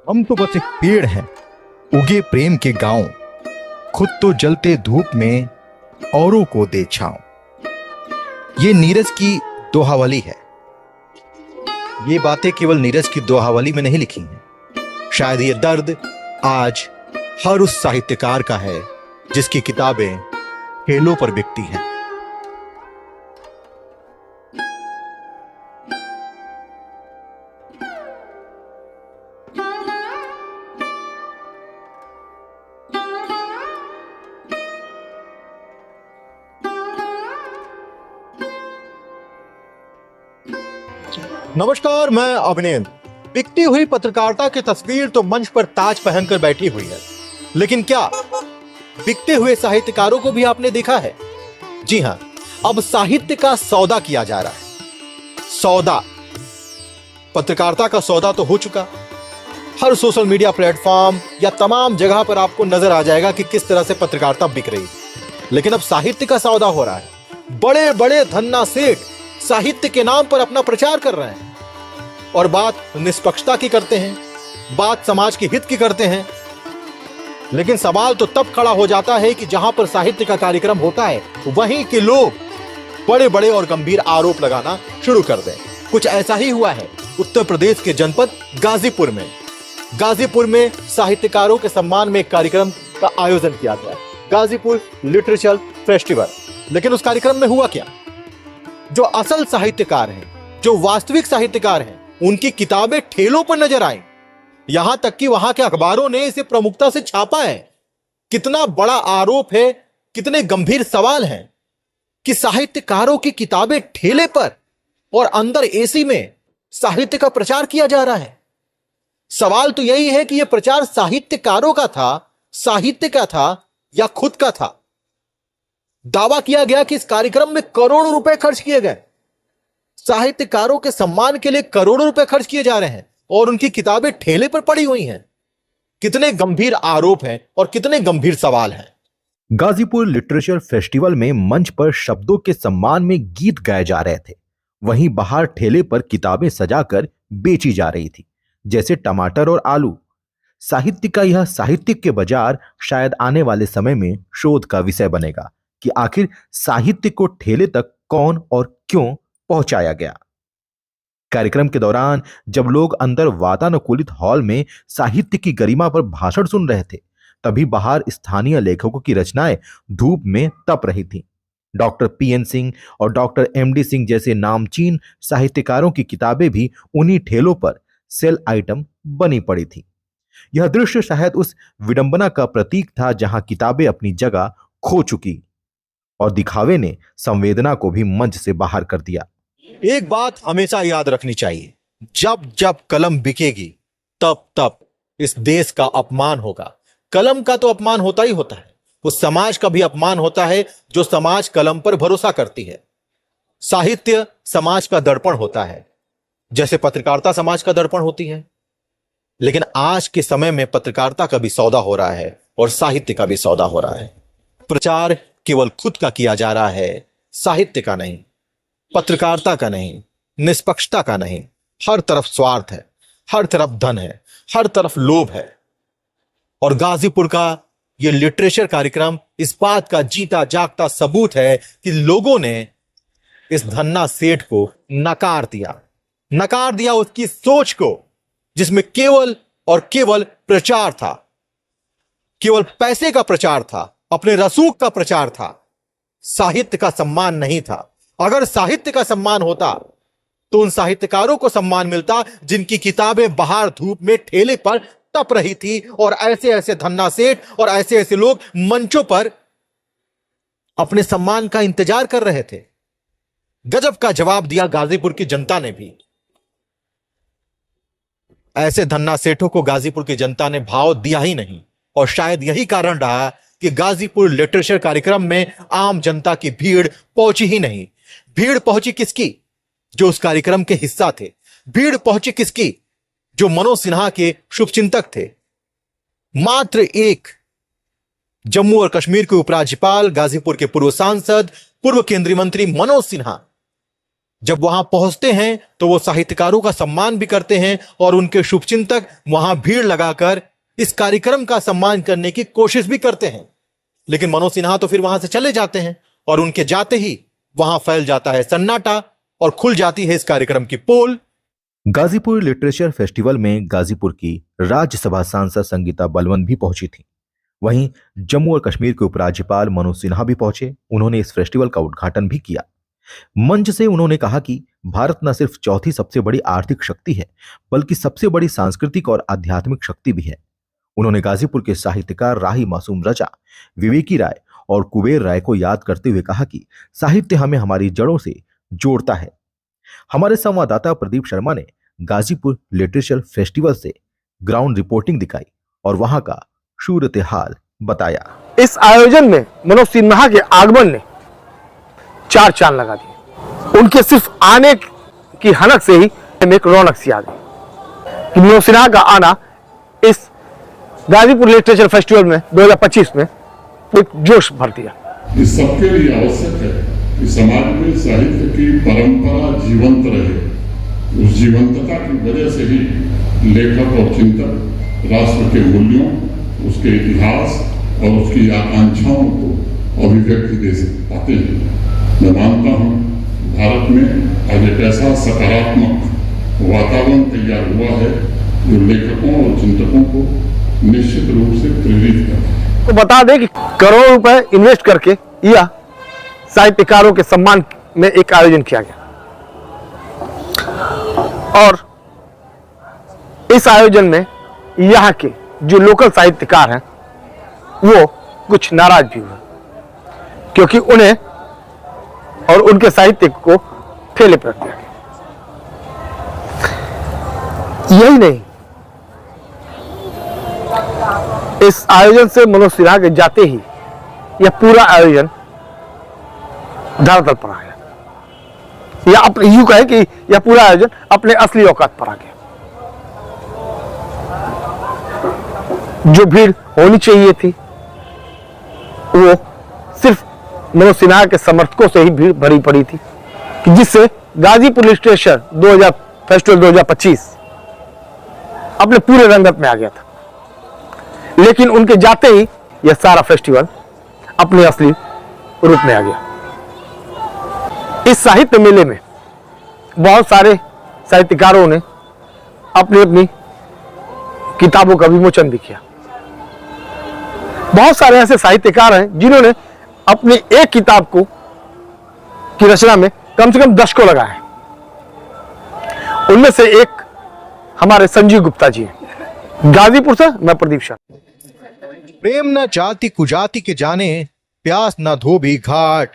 हम तो बस एक पेड़ हैं, उगे प्रेम के गांव, खुद तो जलते धूप में औरों को दे छांव। ये नीरज की दोहावली है। ये बातें केवल नीरज की दोहावली में नहीं लिखी हैं। शायद ये दर्द आज हर उस साहित्यकार का है जिसकी किताबें ठेलों पर बिकती हैं। नमस्कार, मैं अभिनेंद्र। बिकती हुई पत्रकारिता की तस्वीर तो मंच पर ताज पहनकर बैठी हुई है, लेकिन क्या बिकते हुए साहित्यकारों को भी आपने देखा है? जी हां, अब साहित्य का सौदा किया जा रहा है। सौदा, पत्रकारिता का सौदा तो हो चुका। हर सोशल मीडिया प्लेटफॉर्म या तमाम जगह पर आपको नजर आ जाएगा कि किस तरह से पत्रकारिता बिक रही है। लेकिन अब साहित्य का सौदा हो रहा है। बड़े बड़े धन्ना सेठ साहित्य के नाम पर अपना प्रचार कर रहे हैं और बात निष्पक्षता की करते हैं, बात समाज के हित की करते हैं। लेकिन सवाल तो तब खड़ा हो जाता है कि जहां पर साहित्य का कार्यक्रम होता है वहीं के लोग बड़े बड़े और गंभीर आरोप लगाना शुरू कर दें। कुछ ऐसा ही हुआ है उत्तर प्रदेश के जनपद गाजीपुर में। गाजीपुर में साहित्यकारों के सम्मान में एक कार्यक्रम का आयोजन किया गया, गाजीपुर लिटरेचर फेस्टिवल। लेकिन उस कार्यक्रम में हुआ क्या? जो असल साहित्यकार हैं, जो वास्तविक साहित्यकार हैं, उनकी किताबें ठेलों पर नजर आई। यहां तक कि वहां के अखबारों ने इसे प्रमुखता से छापा है। कितना बड़ा आरोप है, कितने गंभीर सवाल हैं कि साहित्यकारों की किताबें ठेले पर और अंदर एसी में साहित्य का प्रचार किया जा रहा है। सवाल तो यही है कि यह प्रचार साहित्यकारों का था, साहित्य का था या खुद का था। दावा किया गया कि इस कार्यक्रम में करोड़ों रुपए खर्च किए गए। साहित्यकारों के सम्मान के लिए करोड़ों रुपए खर्च किए जा रहे हैं और उनकी किताबें ठेले पर पड़ी हुई हैं। कितने गंभीर आरोप हैं और कितने गंभीर सवाल हैं। गाजीपुर लिटरेचर फेस्टिवल में मंच पर शब्दों के सम्मान में गीत गाए जा रहे थे, वहीं बाहर ठेले पर किताबें सजाकर बेची जा रही थी, जैसे टमाटर और आलू। साहित्य का यह साहित्यिक के बाजार शायद आने वाले समय में शोध का विषय बनेगा कि आखिर साहित्य को ठेले तक कौन और क्यों पहुंचाया गया। कार्यक्रम के दौरान जब लोग अंदर वातानुकूलित हॉल में साहित्य की गरिमा पर भाषण सुन रहे थे, तभी बाहर स्थानीय लेखकों की रचनाएं धूप में तप रही थीं। डॉक्टर पीएन सिंह और डॉक्टर एमडी सिंह जैसे नामचीन साहित्यकारों की किताबें भी उन्हीं ठेलों पर सेल आइटम बनी पड़ी थी। यह दृश्य शायद उस विडंबना का प्रतीक था जहां किताबें अपनी जगह खो चुकी और दिखावे ने संवेदना को भी मंच से बाहर कर दिया। एक बात हमेशा याद रखनी चाहिए, जब जब कलम बिकेगी तब तब इस देश का अपमान होगा। कलम का तो अपमान होता ही होता है, उस समाज का भी अपमान होता है जो समाज कलम पर भरोसा करती है। साहित्य समाज का दर्पण होता है, जैसे पत्रकारिता समाज का दर्पण होती है। लेकिन आज के समय में पत्रकारिता का भी सौदा हो रहा है और साहित्य का भी सौदा हो रहा है। प्रचार केवल खुद का किया जा रहा है, साहित्य का नहीं, पत्रकारिता का नहीं, निष्पक्षता का नहीं। हर तरफ स्वार्थ है, हर तरफ धन है, हर तरफ लोभ है। और गाजीपुर का यह लिटरेचर कार्यक्रम इस बात का जीता जागता सबूत है कि लोगों ने इस धन्ना सेठ को नकार दिया उसकी सोच को, जिसमें केवल और केवल प्रचार था, केवल पैसे का प्रचार था, अपने रसूख का प्रचार था। साहित्य का सम्मान नहीं था। अगर साहित्य का सम्मान होता तो उन साहित्यकारों को सम्मान मिलता जिनकी किताबें बाहर धूप में ठेले पर तप रही थी और ऐसे ऐसे धन्ना सेठ और ऐसे ऐसे लोग मंचों पर अपने सम्मान का इंतजार कर रहे थे। गजब का जवाब दिया गाजीपुर की जनता ने भी। ऐसे धन्ना सेठों को गाजीपुर की जनता ने भाव दिया ही नहीं और शायद यही कारण रहा कि गाजीपुर लिटरेचर कार्यक्रम में आम जनता की भीड़ पहुंची ही नहीं। भीड़ पहुंची किसकी? जो उस कार्यक्रम के हिस्सा थे। भीड़ पहुंची किसकी? जो मनोज सिन्हा के शुभचिंतक थे। मात्र एक जम्मू और कश्मीर के उपराज्यपाल, गाजीपुर के पूर्व सांसद, पूर्व केंद्रीय मंत्री मनोज सिन्हा जब वहां पहुंचते हैं तो वो साहित्यकारों का सम्मान भी करते हैं और उनके शुभचिंतक वहां भीड़ लगाकर इस कार्यक्रम का सम्मान करने की कोशिश भी करते हैं। लेकिन मनोज सिन्हा तो फिर वहां से चले जाते हैं और उनके जाते ही वहां फैल जाता है सन्नाटा और खुल जाती है इस कार्यक्रम की पोल। गाजीपुर लिटरेचर फेस्टिवल में गाजीपुर की राज्यसभा सांसद संगीता बलवंत भी पहुंची थी। वहीं जम्मू और कश्मीर के उपराज्यपाल मनोज सिन्हा भी पहुंचे। उन्होंने इस फेस्टिवल का उद्घाटन भी किया। मंच से उन्होंने कहा कि भारत न सिर्फ चौथी सबसे बड़ी आर्थिक शक्ति है, बल्कि सबसे बड़ी सांस्कृतिक और आध्यात्मिक शक्ति भी है। उन्होंने गाजीपुर के साहित्यकार राही मासूम रजा, विवेकी राय और कुबेर राय को याद करते हुए कहा कि साहित्य हमें हमारी जड़ों से जोड़ता है। हमारे संवाददाता प्रदीप शर्मा ने गाजीपुर लिटरेचर फेस्टिवल से ग्राउंड रिपोर्टिंग दिखाई और वहां का सूरत हाल बताया। इस आयोजन में मनोज सिन्हा के आगमन ने चार चांद लगा दिए। उनके सिर्फ आने की हनक से ही एक रौनक सी आ गई कि मनोज सिन्हा का आना इस गाजीपुर लिटरेचर फेस्टिवल में 2025 में एक जोश भर दिया। इस सबके लिए आवश्यक है कि समाज में साहित्य की परंपरा जीवंत रहे। उस जीवंतता की वजह से ही लेखक और चिंतक राष्ट्र के मूल्यों, उसके इतिहास और उसकी आकांक्षाओं को अभिव्यक्ति दे पाते हैं। मैं मानता हूँ भारत में आज एक ऐसा सकारात्मक वातावरण तैयार हुआ है जो लेखकों और चिंतकों को निश्चित रूप से प्रेरित करता है। तो बता दें कि करोड़ों रुपए इन्वेस्ट करके यह साहित्यकारों के सम्मान में एक आयोजन किया गया और इस आयोजन में यहाँ के जो लोकल साहित्यकार हैं वो कुछ नाराज भी हुए, क्योंकि उन्हें और उनके साहित्य को ठेले पर रख दिया गया। यही नहीं, इस आयोजन से मनोज सिन्हा के जाते ही यह पूरा आयोजन धरातल पर आ गया, या अपने यूं कहे कि यह पूरा आयोजन अपने असली औकात पर आ गया। जो भीड़ होनी चाहिए थी वो सिर्फ मनोज सिन्हा के समर्थकों से ही भीड़ भरी पड़ी थी, कि जिससे गाजीपुर लिटरेचर फेस्टिवल 2025 अपने पूरे रंगत में आ गया था। लेकिन उनके जाते ही यह सारा फेस्टिवल अपने असली रूप में आ गया। इस साहित्य मेले में बहुत सारे साहित्यकारों ने अपनी अपनी किताबों का विमोचन भी किया। बहुत सारे ऐसे साहित्यकार हैं जिन्होंने अपनी एक किताब की रचना में कम से कम 10 को लगाया है। उनमें से एक हमारे संजीव गुप्ता जी हैं। गाजीपुर से मैं प्रदीप शर्मा। प्रेम न जाति कुजाति के जाने, प्यास न धोबी घाट,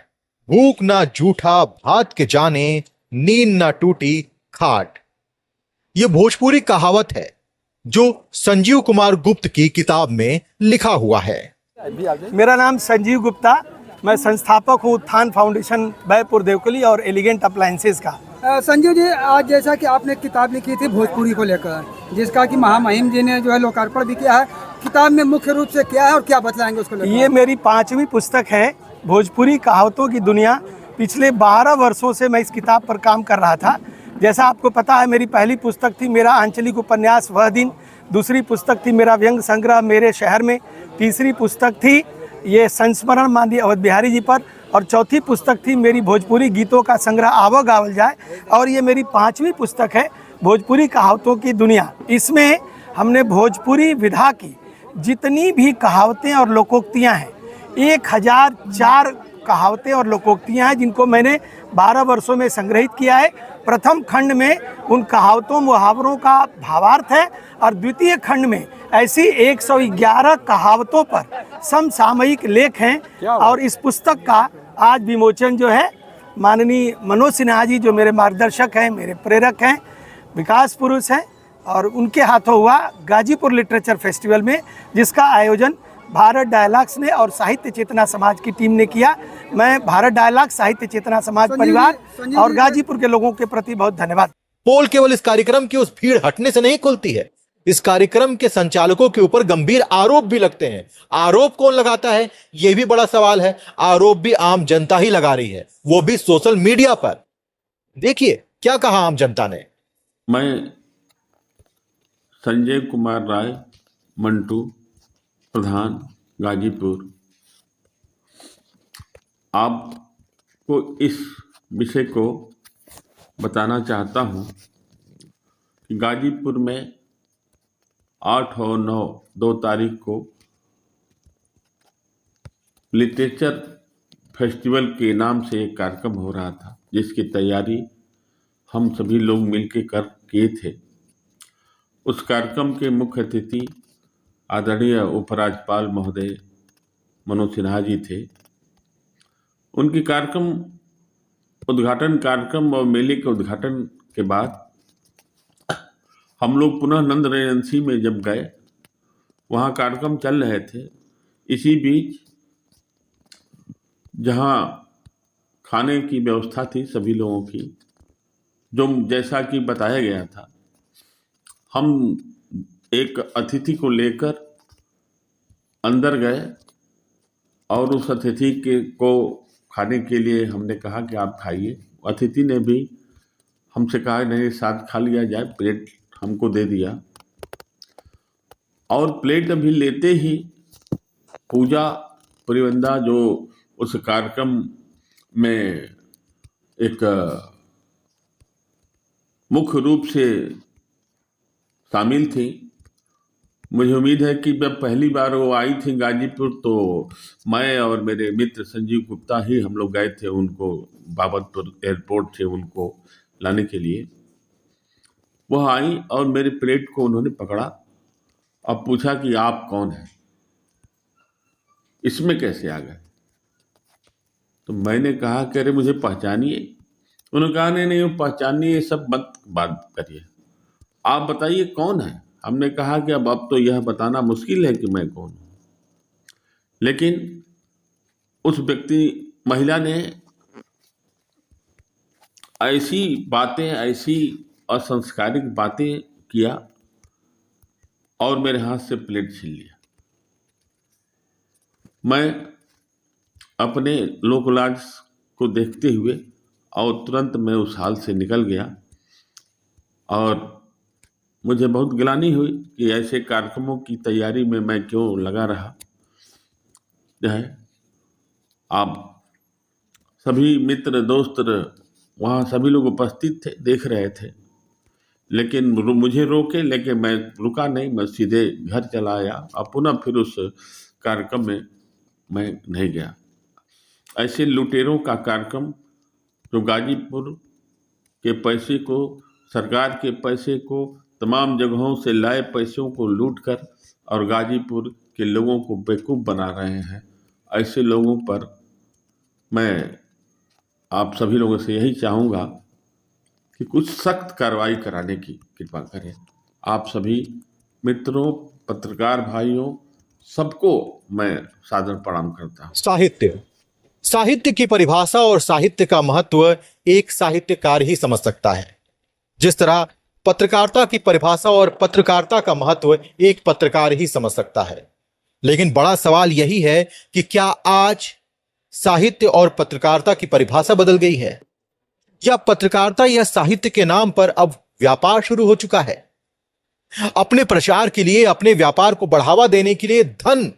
भूख न जूठा भात के जाने, नींद न टूटी खाट। यह भोजपुरी कहावत है जो संजीव कुमार गुप्त की किताब में लिखा हुआ है। मेरा नाम संजीव गुप्ता, मैं संस्थापक हूँ उत्थान फाउंडेशन बैपुर देवकली और एलिगेंट अप्लायंसेस का। संजीव जी, आज जैसा कि आपने किताब लिखी थी भोजपुरी को लेकर, जिसका कि महामहिम जी ने जो है लोकार्पण भी किया है, किताब में मुख्य रूप से क्या है और क्या बतलाएंगे उसको लेकर? ये मेरी 5वीं पुस्तक है, भोजपुरी कहावतों की दुनिया। पिछले 12 वर्षों से मैं इस किताब पर काम कर रहा था। जैसा आपको पता है, मेरी पहली पुस्तक थी मेरा आंचलिक उपन्यास वह दिन, दूसरी पुस्तक थी मेरा व्यंग संग्रह मेरे शहर में, तीसरी पुस्तक थी ये संस्मरण माननीय अवध बिहारी जी पर, और चौथी पुस्तक थी मेरी भोजपुरी गीतों का संग्रह आवो गावल जाए, और ये मेरी 5वीं पुस्तक है भोजपुरी कहावतों की दुनिया। इसमें हमने भोजपुरी विधा की जितनी भी कहावतें और लोकोक्तियाँ हैं, 1004 कहावतें और लोकोक्तियाँ हैं जिनको मैंने 12 वर्षों में संग्रहित किया है। प्रथम खंड में उन कहावतों मुहावरों का भावार्थ है और द्वितीय खंड में ऐसी 111 कहावतों पर समसामयिक लेख हैं। और इस पुस्तक का आज विमोचन जो है माननीय मनोज सिन्हा जी, जो मेरे मार्गदर्शक हैं, मेरे प्रेरक हैं, विकास पुरुष हैं, और उनके हाथों हुआ गाजीपुर लिटरेचर फेस्टिवल में, जिसका आयोजन भारत डायलॉग्स ने और साहित्य चेतना समाज की टीम ने किया। मैं भारत डायलॉग्स, साहित्य चेतना समाज परिवार और गाजीपुर के लोगों के प्रति बहुत धन्यवाद। पोल केवल इस कार्यक्रम की उस भीड़ हटने से नहीं खुलती है, इस कार्यक्रम के संचालकों के ऊपर गंभीर आरोप भी लगते हैं। आरोप कौन लगाता है, यह भी बड़ा सवाल है। आरोप भी आम जनता ही लगा रही है, वो भी सोशल मीडिया पर। देखिए क्या कहा आम जनता ने। मैं संजय कुमार राय, मंटू, प्रधान, गाजीपुर, आपको इस विषय को बताना चाहता हूँ कि गाजीपुर में 8 और 9 2 तारीख को लिटरेचर फेस्टिवल के नाम से एक कार्यक्रम हो रहा था, जिसकी तैयारी हम सभी लोग मिलकर किए थे। उस कार्यक्रम के मुख्य अतिथि आदरणीय उपराज्यपाल महोदय मनोज सिन्हा जी थे। उनकी उद्घाटन कार्यक्रम और मेले के उद्घाटन के बाद हम लोग पुनः नंद रेजेंसी में जब गए, वहाँ कार्यक्रम चल रहे थे। इसी बीच जहाँ खाने की व्यवस्था थी सभी लोगों की, जो जैसा कि बताया गया था, हम एक अतिथि को लेकर अंदर गए और उस अतिथि को खाने के लिए हमने कहा कि आप खाइए। अतिथि ने भी हमसे कहा नहीं, साथ खा लिया जाए, प्लेट हमको दे दिया। और प्लेट अभी लेते ही पूजा परिवंदा जो उस कार्यक्रम में एक मुख्य रूप से शामिल थी, मुझे उम्मीद है कि जब पहली बार वो आई थी गाजीपुर, तो मैं और मेरे मित्र संजीव गुप्ता ही हम लोग गए थे उनको बाबतपुर एयरपोर्ट से उनको लाने के लिए। वह आई और मेरे प्लेट को उन्होंने पकड़ा और पूछा कि आप कौन हैं, इसमें कैसे आ गए। तो मैंने कहा कि अरे मुझे पहचानिए। उन्होंने कहा नहीं पहचानिए, सब मत बात करिए, आप बताइए कौन है। हमने कहा कि अब तो यह बताना मुश्किल है कि मैं कौन हूँ। लेकिन उस महिला ने ऐसी बातें, ऐसी असंस्कारिक बातें किया और मेरे हाथ से प्लेट छीन लिया। मैं अपने लोकलाज को देखते हुए और तुरंत मैं उस हाल से निकल गया और मुझे बहुत गिलानी हुई कि ऐसे कार्यक्रमों की तैयारी में मैं क्यों लगा रहा है। आप सभी मित्र दोस्त वहाँ सभी लोग उपस्थित थे, देख रहे थे, लेकिन मुझे रोके, लेकिन मैं रुका नहीं, मैं सीधे घर चला आया और पुनः फिर उस कार्यक्रम में मैं नहीं गया। ऐसे लुटेरों का कार्यक्रम जो गाजीपुर के पैसे को, सरकार के पैसे को, तमाम जगहों से लाए पैसों को लूटकर और गाजीपुर के लोगों को बेवकूफ़ बना रहे हैं, ऐसे लोगों पर मैं आप सभी लोगों से यही चाहूँगा कि कुछ सख्त कार्रवाई कराने की कृपा करें। आप सभी मित्रों, पत्रकार भाइयों, सबको मैं सादर प्रणाम करता हूँ। साहित्य की परिभाषा और साहित्य का महत्व एक साहित्यकार ही समझ सकता है, जिस तरह पत्रकारिता की परिभाषा और पत्रकारिता का महत्व एक पत्रकार ही समझ सकता है। लेकिन बड़ा सवाल यही है कि क्या आज साहित्य और पत्रकारिता की परिभाषा बदल गई है, या पत्रकारिता या साहित्य के नाम पर अब व्यापार शुरू हो चुका है। अपने प्रचार के लिए, अपने व्यापार को बढ़ावा देने के लिए, धन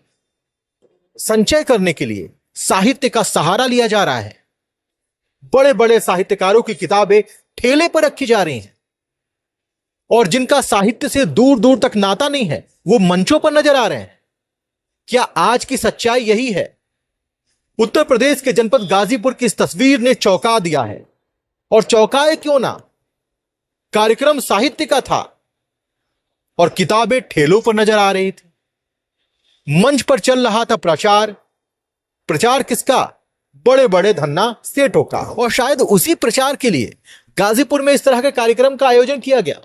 संचय करने के लिए साहित्य का सहारा लिया जा रहा है। बड़े बड़े साहित्यकारों की किताबें ठेले पर रखी जा रही हैं और जिनका साहित्य से दूर दूर तक नाता नहीं है, वो मंचों पर नजर आ रहे हैं। क्या आज की सच्चाई यही है? उत्तर प्रदेश के जनपद गाजीपुर की इस तस्वीर ने चौंका दिया है, और चौंकाए क्यों ना। कार्यक्रम साहित्य का था और किताबें ठेलों पर नजर आ रही थी। मंच पर चल रहा था प्रचार किसका? बड़े बड़े धन्ना सेठों का। और शायद उसी प्रचार के लिए गाजीपुर में इस तरह के कार्यक्रम का आयोजन किया गया।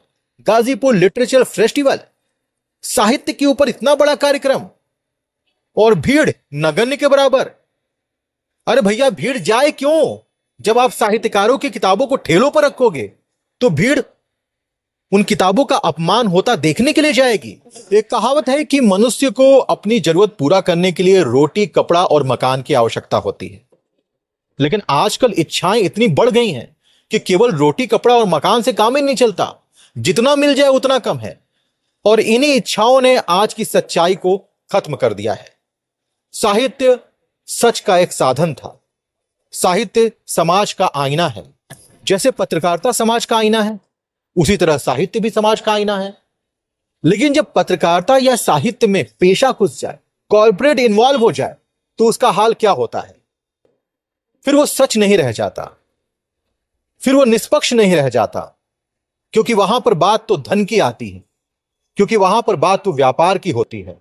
गाजीपुर लिटरेचर फेस्टिवल, साहित्य के ऊपर इतना बड़ा कार्यक्रम और भीड़ नगण्य के बराबर। अरे भैया, भीड़ जाए क्यों? जब आप साहित्यकारों की किताबों को ठेलों पर रखोगे तो भीड़ उन किताबों का अपमान होता देखने के लिए जाएगी। एक कहावत है कि मनुष्य को अपनी जरूरत पूरा करने के लिए रोटी, कपड़ा और मकान की आवश्यकता होती है, लेकिन आजकल इच्छाएं इतनी बढ़ गई हैं कि केवल रोटी कपड़ा और मकान से काम ही नहीं चलता, जितना मिल जाए उतना कम है। और इन्हीं इच्छाओं ने आज की सच्चाई को खत्म कर दिया है। साहित्य सच का एक साधन था। साहित्य समाज का आईना है। जैसे पत्रकारिता समाज का आईना है, उसी तरह साहित्य भी समाज का आईना है। लेकिन जब पत्रकारिता या साहित्य में पेशा घुस जाए, कॉर्पोरेट इन्वॉल्व हो जाए, तो उसका हाल क्या होता है? फिर वो सच नहीं रह जाता, फिर वो निष्पक्ष नहीं रह जाता, क्योंकि वहां पर बात तो धन की आती है, क्योंकि वहां पर बात तो व्यापार की होती है।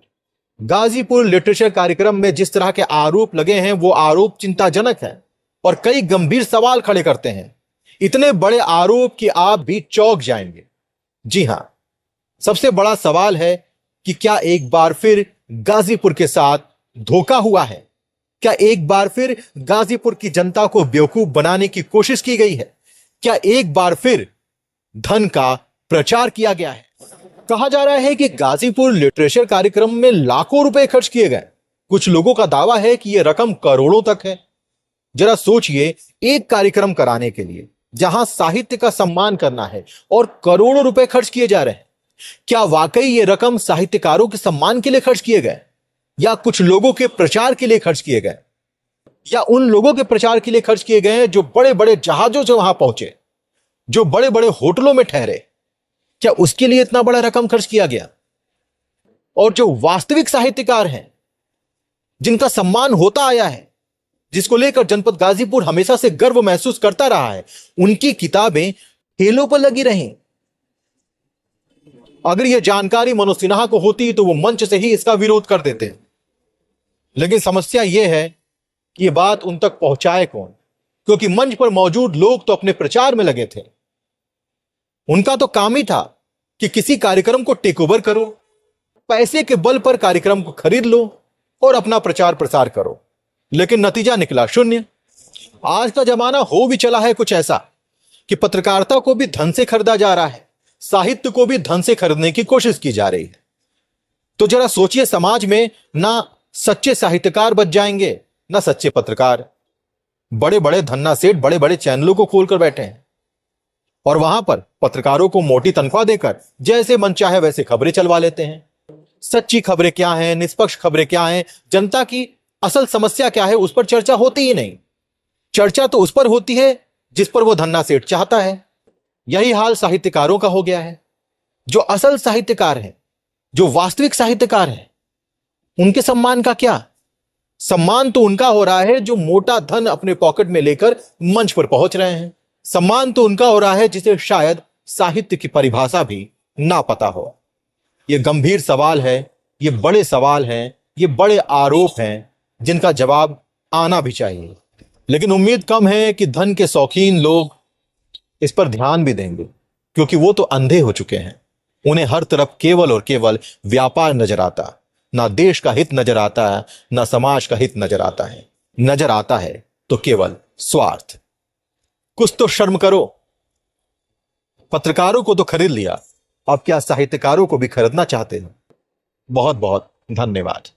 गाजीपुर लिटरेचर कार्यक्रम में जिस तरह के आरोप लगे हैं, वो आरोप चिंताजनक है और कई गंभीर सवाल खड़े करते हैं। इतने बड़े आरोप कि आप भी चौंक जाएंगे। जी हां, सबसे बड़ा सवाल है कि क्या एक बार फिर गाजीपुर के साथ धोखा हुआ है? क्या एक बार फिर गाजीपुर की जनता को बेवकूफ बनाने की कोशिश की गई है? क्या एक बार फिर धन का प्रचार किया गया है? कहा जा रहा है कि गाजीपुर लिटरेचर कार्यक्रम में लाखों रुपए खर्च किए गए। कुछ लोगों का दावा है कि यह रकम करोड़ों तक है। जरा सोचिए, एक कार्यक्रम कराने के लिए जहां साहित्य का सम्मान करना है और करोड़ों रुपए खर्च किए जा रहे हैं, क्या वाकई ये रकम साहित्यकारों के सम्मान के लिए खर्च किए गए, या कुछ लोगों के प्रचार के लिए खर्च किए गए, या उन लोगों के प्रचार के लिए खर्च किए गए हैं जो बड़े बड़े जहाजों से वहां पहुंचे, जो बड़े बड़े होटलों में ठहरे? क्या उसके लिए इतना बड़ा रकम खर्च किया गया? और जो वास्तविक साहित्यकार हैं, जिनका सम्मान होता आया है, जिसको लेकर जनपद गाजीपुर हमेशा से गर्व महसूस करता रहा है, उनकी किताबें ठेलों पर लगी रहीं। अगर यह जानकारी मनोज सिन्हा को होती तो वो मंच से ही इसका विरोध कर देते। लेकिन समस्या यह है कि यह बात उन तक पहुंचाए कौन? क्योंकि मंच पर मौजूद लोग तो अपने प्रचार में लगे थे। उनका तो काम ही था कि किसी कार्यक्रम को टेक ओवर करो, पैसे के बल पर कार्यक्रम को खरीद लो और अपना प्रचार प्रसार करो। लेकिन नतीजा निकला शून्य। आज का जमाना हो भी चला है कुछ ऐसा कि पत्रकारिता को भी धन से खरीदा जा रहा है, साहित्य को भी धन से खरीदने की कोशिश की जा रही है। तो जरा सोचिए, समाज में ना सच्चे साहित्यकार बच जाएंगे, ना सच्चे पत्रकार। बड़े बड़े धन्ना सेठ बड़े बड़े चैनलों को खोलकर बैठे हैं और वहां पर पत्रकारों को मोटी तनख्वाह देकर जैसे मन चाहे वैसे खबरें चलवा लेते हैं। सच्ची खबरें क्या हैं, निष्पक्ष खबरें क्या हैं, जनता की असल समस्या क्या है, उस पर चर्चा होती ही नहीं। चर्चा तो उस पर होती है जिस पर वो धन्ना सेठ चाहता है। यही हाल साहित्यकारों का हो गया है। जो असल साहित्यकार हैं, जो वास्तविक साहित्यकार हैं, उनके सम्मान का क्या? सम्मान तो उनका हो रहा है जो मोटा धन अपने पॉकेट में लेकर मंच पर पहुंच रहे हैं। सम्मान तो उनका हो रहा है जिसे शायद साहित्य की परिभाषा भी ना पता हो। यह गंभीर सवाल है, ये बड़े सवाल हैं, ये बड़े आरोप हैं जिनका जवाब आना भी चाहिए। लेकिन उम्मीद कम है कि धन के शौकीन लोग इस पर ध्यान भी देंगे, क्योंकि वो तो अंधे हो चुके हैं। उन्हें हर तरफ केवल और केवल व्यापार नजर आता। ना देश का हित नजर आता है, ना समाज का हित नजर आता है। नजर आता है तो केवल स्वार्थ। कुछ तो शर्म करो। पत्रकारों को तो खरीद लिया, अब क्या साहित्यकारों को भी खरीदना चाहते हैं? बहुत बहुत धन्यवाद।